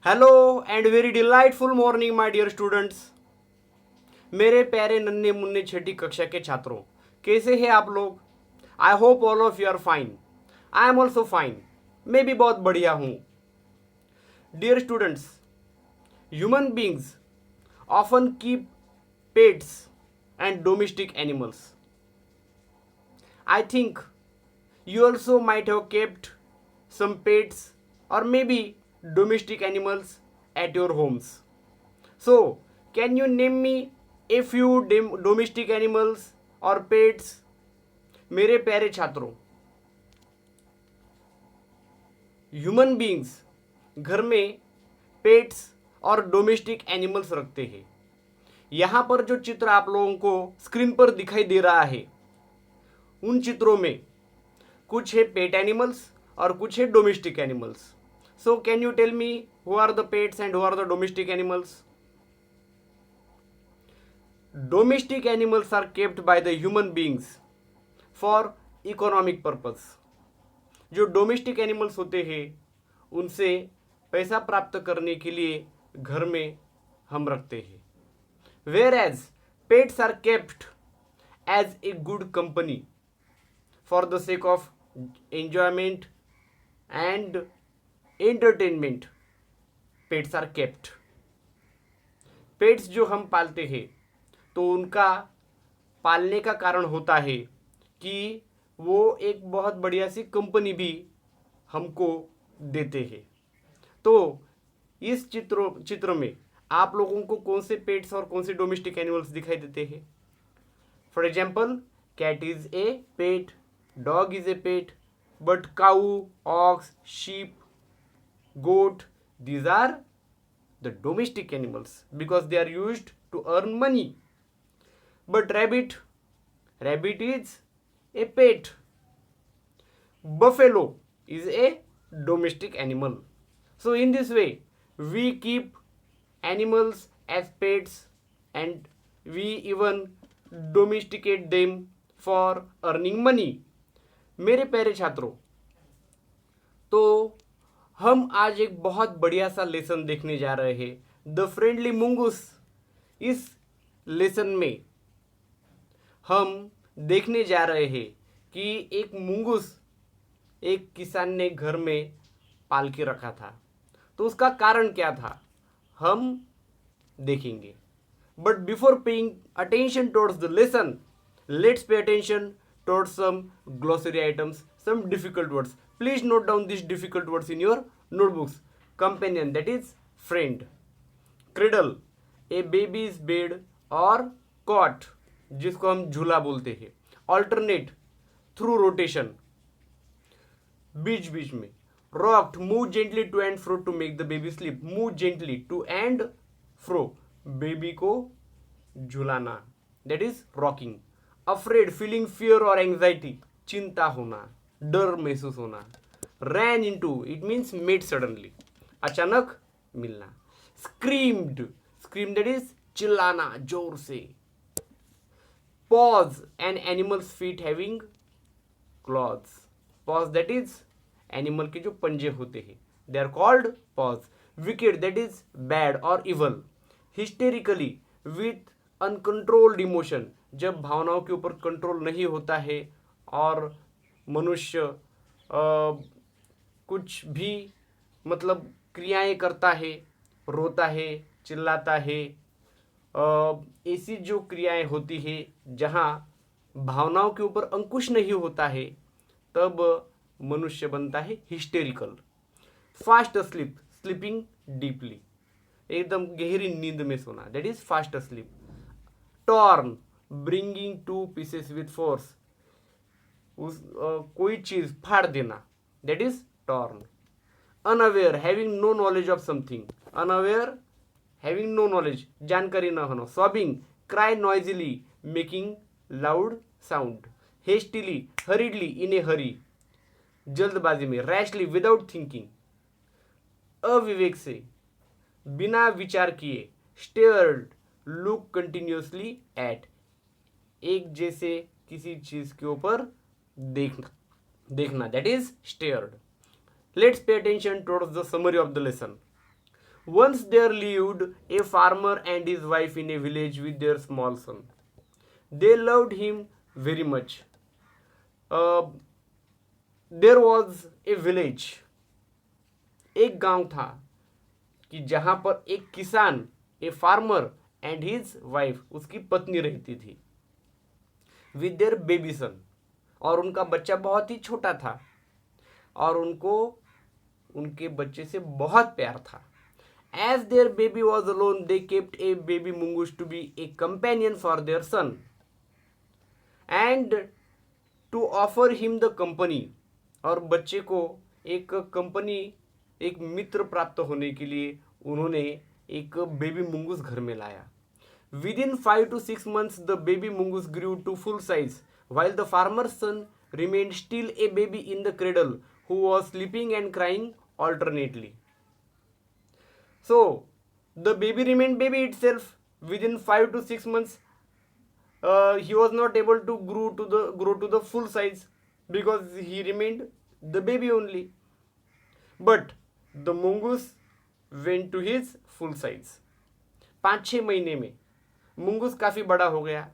Hello and very delightful morning my dear students. मेरे प्यारे नन्हे मुन्ने छठी कक्षा के छात्रों, कैसे हैं आप लोग? I hope all of you are fine. I am also fine. मैं भी बहुत बढ़िया हूँ। Dear students, human beings often keep pets and domestic animals. I think you also might have kept some pets or maybe domestic animals at your homes. So, can you name me a few domestic animals or pets? मेरे प्यारे छात्रों, human beings घर में pets और domestic animals रखते हैं. यहाँ पर जो चित्र आप लोगों को स्क्रीन पर दिखाई दे रहा है, उन चित्रों में कुछ है पेट एनिमल्स और कुछ है domestic animals. So can you tell me who are the pets and who are the domestic animals? Domestic animals are kept by the human beings for economic purpose. जो डोमेस्टिक एनिमल्स होते हैं उनसे पैसा प्राप्त करने के लिए घर में हम रखते हैं. Whereas pets are kept as a good company for the sake of enjoyment and entertainment. Pets are kept. Pets जो हम पालते हैं तो उनका पालने का कारण होता है कि वो एक बहुत बढ़िया सी कंपनी भी हमको देते हैं. तो इस चित्र में आप लोगों को कौन से पेट्स और कौन से डोमेस्टिक एनिमल्स दिखाई देते हैं? For example, cat is a pet, dog is a pet, but cow, ox, sheep, goat, these are the domestic animals because they are used to earn money. But rabbit is a pet. Buffalo is a domestic animal. So in this way we keep animals as pets and we even domesticate them for earning money. मेरे प्यारे छात्रों, तो हम आज एक बहुत बढ़िया सा लेसन देखने जा रहे हैं, द फ्रेंडली मुंगूस. इस लेसन में हम देखने जा रहे हैं कि एक मुंगूस एक किसान ने घर में पाल के रखा था. तो उसका कारण क्या था हम देखेंगे. But before paying attention towards the lesson, let's pay attention towards some glossary items, some difficult words. Please note down these difficult words in your notebooks. Companion, that is friend. Cradle, a baby's bed or cot, जिसको हम झूला बोलते हैं. Alternate, through rotation, बीच बीच में. Rocked, move gently to and fro to make the baby sleep. Move gently to and fro, baby को झुलाना, that is rocking. Afraid, feeling fear और एंग्जाइटी, चिंता होना, डर महसूस होना. Ran into, it means met suddenly, अचानक मिलना. स्क्रीम्ड, स्क्रीम दैट इज चिल्लाना जोर से. Paws, an animals feet having claws. Paws that is animal के जो पंजे होते हैं, they are called paws. Wicked, that is bad और evil. Hysterically, with uncontrolled emotion, जब भावनाओं के ऊपर कंट्रोल नहीं होता है और मनुष्य कुछ भी मतलब क्रियाएं करता है, रोता है, चिल्लाता है, ऐसी जो क्रियाएं होती है जहाँ भावनाओं के ऊपर अंकुश नहीं होता है, तब मनुष्य बनता है hysterical. Fast sleep, sleeping deeply, एकदम गहरी नींद में सोना, that is fast sleep. Torn, bringing to pieces with force, कोई चीज फाड़ देना, that is torn. Unaware, having no knowledge of something. Unaware, having no knowledge, जानकारी न होना. Sobbing, cry noisily, making loud sound. Hastily, hurriedly, in a hurry, जल्दबाजी में. Rashly, without thinking, अविवेक से, बिना विचार किए. स्टेयर्ड, लुक कंटिन्यूसली एट, एक जैसे किसी चीज के ऊपर देखना, that is stared. Let's pay attention towards the summary of the lesson. Once there lived a farmer and his wife in a village with their small son. They loved him very much. Uh, there was a village, एक गांव था कि जहां पर एक किसान, a farmer and his wife, उसकी पत्नी रहती थी विद देयर बेबी सन, और उनका बच्चा बहुत ही छोटा था और उनको उनके बच्चे से बहुत प्यार था. As their baby was alone, they kept a baby mongoose to be a companion for their son and to offer him the company. और बच्चे को एक कंपनी, एक मित्र प्राप्त होने के लिए उन्होंने एक बेबी मुंगूस घर में लाया. Within 5 to 6 months, the baby mongoose grew to full size, while the farmer's son remained still a baby in the cradle, who was sleeping and crying alternately. So the baby remained baby itself. Within 5 to 6 months, he was not able to grow to the full size because he remained the baby only. But the mongoose went to his full size. 5-6 महीने में मुंगूस काफ़ी बड़ा हो गया,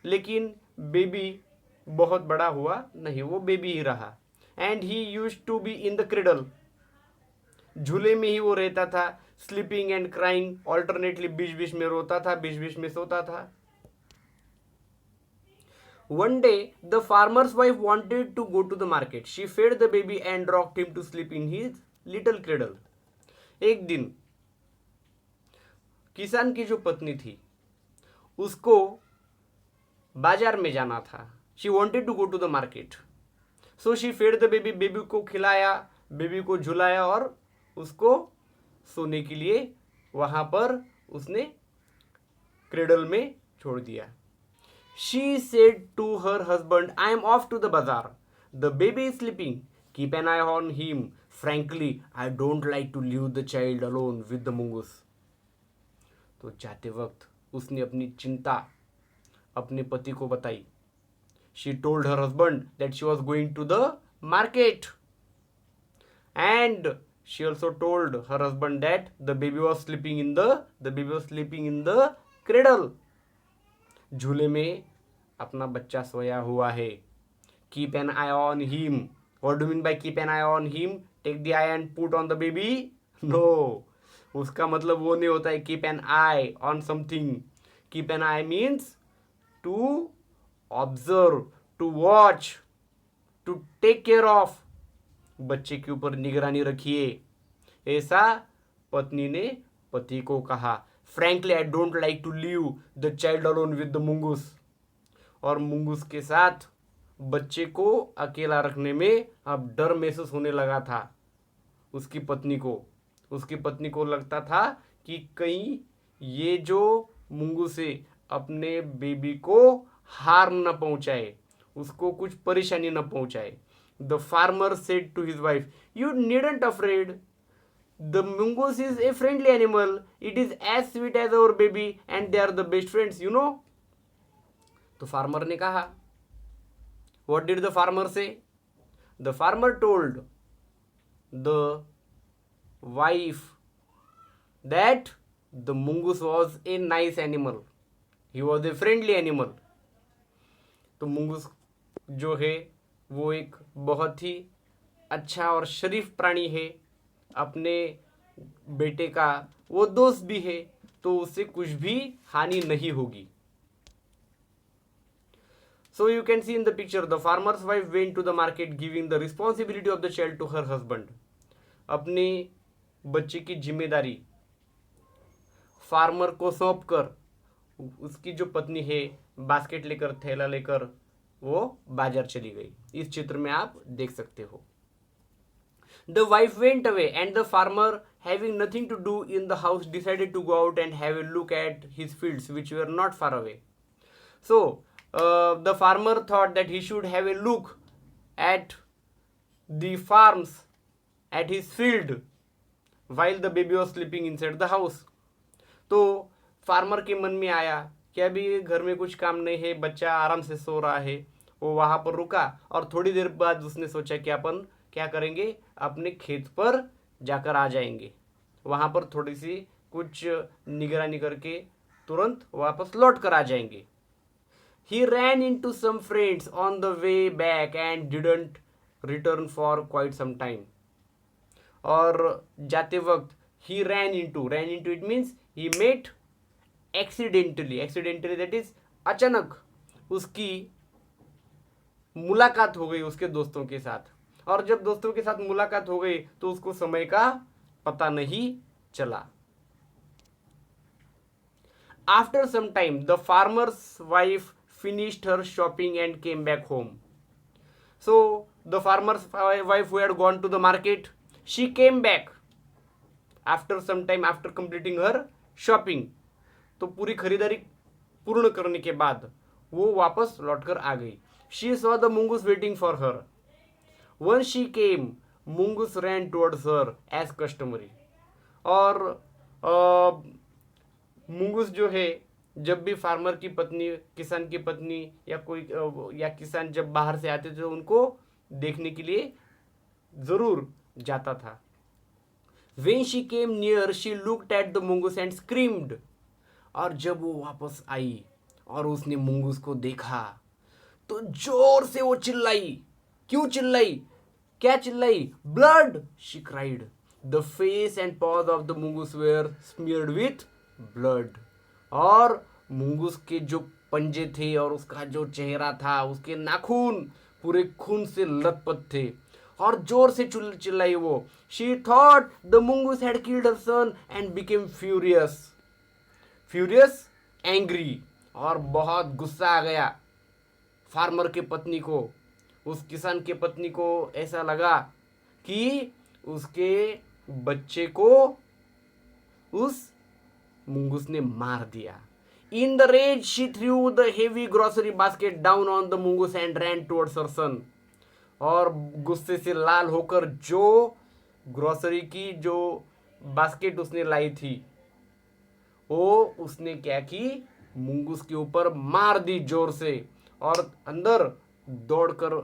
लेकिन baby बहुत बड़ा हुआ नहीं, वो बेबी ही रहा. And he use to be in the cradle, झूले में ही वो रहता था. स्लीपिंग एंड क्राइंग ऑल्टरनेटली, बीच बीच में रोता था, बीच बीच में सोता था. One day, the farmer's wife wanted to go to the market. She fed the baby and rocked him to sleep in his little cradle. एक दिन किसान की जो पत्नी थी उसको बाजार में जाना था. She wanted to go to the market. So she fed the baby. Baby को खिलाया, बेबी को झुलाया और उसको सोने के लिए वहां पर उसने क्रेडल में छोड़ दिया. She said to her husband, I am off to the bazaar. The baby is sleeping. Keep an eye on him. Frankly, I don't like to leave the child alone with the mongoose. तो जाते वक्त उसने अपनी चिंता अपने पति को बताई. She told her husband that she was going to the market. And she also told her husband that the baby was sleeping in the cradle. झूले में अपना बच्चा सोया हुआ है. Keep an eye on him. What do you mean by keep an eye on him? Take the eye and put on the baby? No. उसका मतलब वो नहीं होता है keep an eye on something. Keep an eye means to observe, to watch, to take care of. बच्चे के ऊपर निगरानी रखिए, ऐसा पत्नी ने पति को कहा. Frankly I don't like to leave the child alone with the mongoose. और मुंगूस के साथ बच्चे को अकेला रखने में अब डर महसूस होने लगा था उसकी पत्नी को. उसकी पत्नी को लगता था कि कहीं ये जो मुंगूस है अपने बेबी को हार्म न पहुंचाए, उसको कुछ परेशानी न पहुंचाए. The farmer said to his wife, You needn't afraid. The mongoose is a friendly animal. It is as sweet as our baby and they are the best friends, you know. तो farmer ने कहा. What did the farmer say? The farmer told the wife that the mongoose was a nice animal. He was a friendly animal. तो mongoose जो है वो एक बहुत ही अच्छा और शरीफ प्राणी है. अपने बेटे का वो दोस्त भी है, तो उससे कुछ भी हानि नहीं होगी. So you can see in the picture, the farmer's wife went to the market giving the responsibility of the child to her husband. अपने बच्चे की जिम्मेदारी फार्मर को सौंप कर उसकी जो पत्नी है बास्केट लेकर, थैला लेकर वो बाजार चली गई. इस चित्र में आप देख सकते हो. The wife went away and the farmer, having nothing to do in the house, decided to go out and have a look at his fields which were not far away. So the farmer thought that he should have a look at the farms at his field while the baby was sleeping inside the house. तो farmer के मन में आया कि अभी घर में कुछ काम नहीं है, बच्चा आराम से सो रहा है. वो वहाँ पर रुका और थोड़ी देर बाद उसने सोचा कि अपन क्या करेंगे, अपने खेत पर जाकर आ जाएंगे. वहाँ पर थोड़ी सी कुछ निगरानी करके तुरंत वापस लौट कर आ जाएंगे. He ran into some friends on the way back and didn't return for quite some time. और जाते वक्त he ran into it means he met accidentally that is अचानक उसकी मुलाकात हो गई उसके दोस्तों के साथ. और जब दोस्तों के साथ मुलाकात हो गई तो उसको समय का पता नहीं चला. After some time, the farmer's wife finished her shopping and came back home. So, the farmer's wife who had gone to the market, she came back after some time after completing her shopping. तो पूरी खरीदारी पूर्ण करने के बाद वो वापस लौटकर आ गई. She saw the mongoose waiting for her. Once she came, mongoose ran towards her as customary. और मुंगूस जो है जब भी फार्मर की पत्नी, किसान की पत्नी या कोई या किसान जब बाहर से आते थे तो उनको देखने के लिए जरूर जाता था. When she came near, she looked at the mongoose and screamed. और जब वो वापस आई और उसने मुंगूस को देखा तो जोर से वो चिल्लाई. क्यों चिल्लाई? क्या चिल्लाई? Blood! She cried. The face and paws of the mongoose were smeared with blood. और मुंगूस के जो पंजे थे और उसका जो चेहरा था, उसके नाखून पूरे खून से लथपथ थे. और जोर से चिल्लाई वो. She thought the mongoose had killed her son and became furious. Angry. और बहुत गुस्सा आ गया फार्मर के पत्नी को. उस किसान के पत्नी को ऐसा लगा कि उसके बच्चे को उस मुंगूस ने मार दिया. In the rage, she threw the heavy grocery basket down on the mongoose and ran towards her son. और गुस्से से लाल होकर जो ग्रोसरी की जो बास्केट उसने लाई थी वो उसने क्या की, मुंगूस के ऊपर मार दी जोर से और अंदर दौड़कर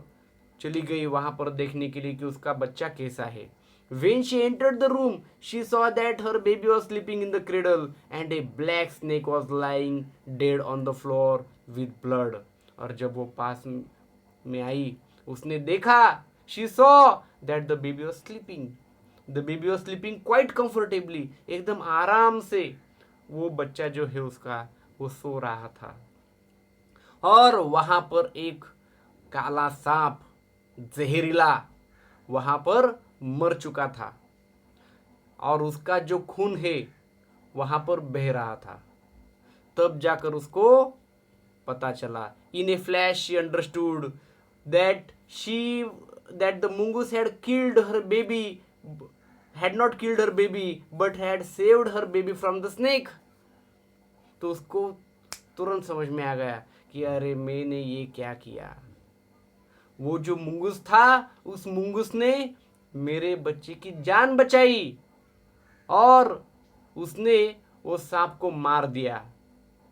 चली गई वहां पर देखने के लिए कि उसका बच्चा कैसा है. When she entered the room, she saw that her baby was sleeping in the cradle and a black snake was lying dead on the floor with blood. और जब वो पास में आई उसने देखा, she saw that the baby was sleeping. The baby was sleeping quite comfortably. एकदम आराम से वो बच्चा जो है उसका वो सो रहा था. और वहां पर एक काला सांप जहरीला वहां पर मर चुका था और उसका जो खून है वहां पर बह रहा था. तब जाकर उसको पता चला. In a flash she understood that the mongoose had not killed her baby but had saved her baby from the snake. तो उसको तुरंत समझ में आ गया कि अरे मैंने ये क्या किया. वो जो मुंगूस था उस मुंगूस ने मेरे बच्चे की जान बचाई और उसने वो सांप को मार दिया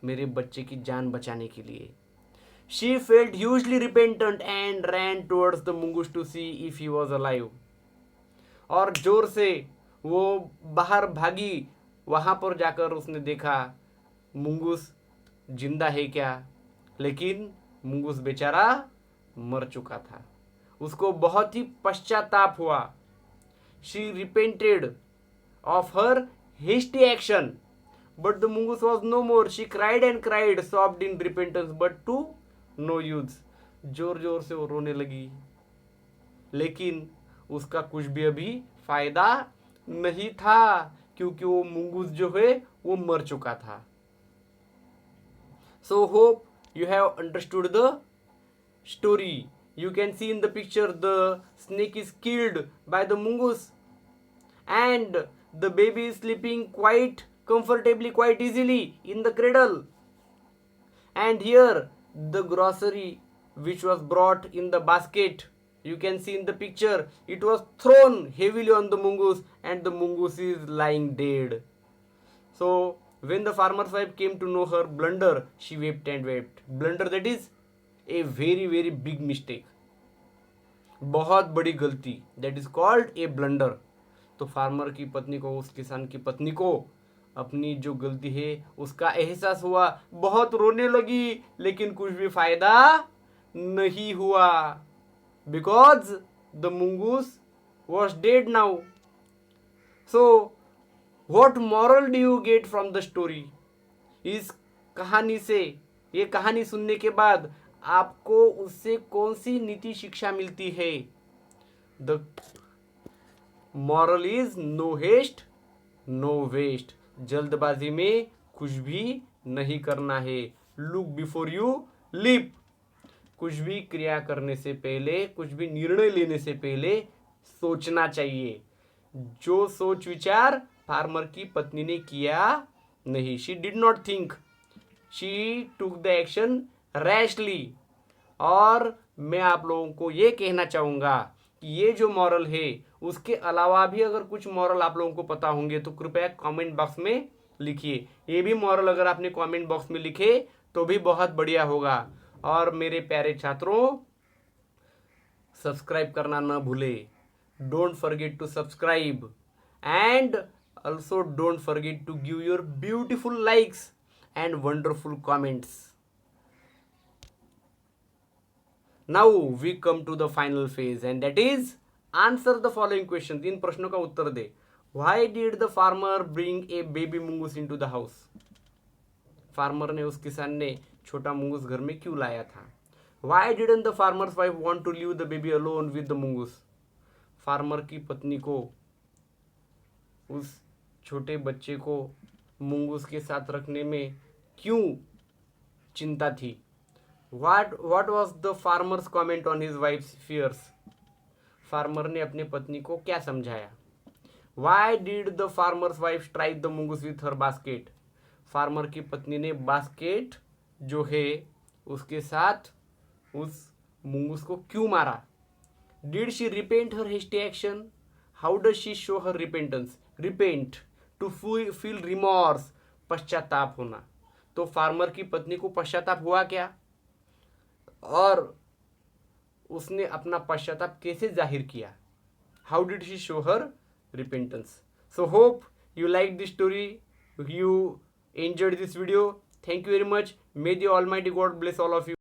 मेरे बच्चे की जान बचाने के लिए. She felt hugely repentant and ran towards the mongoose to see if he was alive. और जोर से वो बाहर भागी. वहां पर जाकर उसने देखा मुंगूस जिंदा है क्या, लेकिन मुंगूस बेचारा मर चुका था. उसको बहुत ही पश्चाताप हुआ. She repented of her hasty action, but the mongoose was no more. She cried and cried, sobbed in repentance, but to no use. जोर जोर से वो रोने लगी, लेकिन उसका कुछ भी अभी फायदा नहीं था क्योंकि वो मुंगूस जो है वो मर चुका था. So hope you have understood the story. You can see in the picture the snake is killed by the mongoose and the baby is sleeping quite comfortably, quite easily in the cradle. And here the grocery which was brought in the basket, you can see in the picture, it was thrown heavily on the mongoose and the mongoose is lying dead. So when the farmer's wife came to know her blunder, she wept and wept. Blunder, that is a very very big mistake, बहुत बड़ी गलती, that is called a blunder. तो farmer की पत्नी को, उस किसान की पत्नी को अपनी जो गलती है उसका एहसास हुआ, बहुत रोने लगी, लेकिन कुछ भी फायदा नहीं हुआ, because the mongoose was dead now. So what moral do you get from the story? इस कहानी से, ये कहानी सुनने के बाद आपको उससे कौन सी नीति शिक्षा मिलती है? The moral is no haste no waste. जल्दबाजी में कुछ भी नहीं करना है. Look before you leap. कुछ भी क्रिया करने से पहले, कुछ भी निर्णय लेने से पहले सोचना चाहिए. जो सोच विचार फार्मर की पत्नी ने किया नहीं. She did not think, she took the action rashly. और मैं आप लोगों को ये कहना चाहूँगा कि ये जो मॉरल है, उसके अलावा भी अगर कुछ मॉरल आप लोगों को पता होंगे तो कृपया कमेंट बॉक्स में लिखिए. ये भी मॉरल अगर आपने कमेंट बॉक्स में लिखे तो भी बहुत बढ़िया होगा. और मेरे प्यारे छात्रों, सब्सक्राइब करना न भूले. Don't forget to subscribe and also don't forget to give your beautiful likes and wonderful comments. Now we come to the final phase, and that is answer the following questions. इन प्रश्नों का उत्तर दे. Why did the farmer bring a baby mongoose into the house? Farmer ने, उस किसान ने छोटा मुंगूस घर में क्यों लाया था? Why didn't the farmer's wife want to leave the baby alone with the mongoose? Farmer की पत्नी को उस छोटे बच्चे को मुंगूस के साथ रखने में क्यों चिंता थी? What was the farmer's comment on his wife's fears? Farmer ने अपने पत्नी को क्या समझाया? Why did the farmer's wife strike the mongoose with her basket? Farmer की पत्नी ने बास्केट जो है उसके साथ उस मुंगूस को क्यों मारा? Did she repent her hasty action? How does she show her repentance? Repent, to feel remorse, पश्चाताप होना. तो फार्मर की पत्नी को पश्चाताप हुआ क्या, और उसने अपना पश्चाताप कैसे जाहिर किया? How did she show her repentance? So hope you liked this story, you enjoyed this video. Thank you very much. May the Almighty God bless all of you.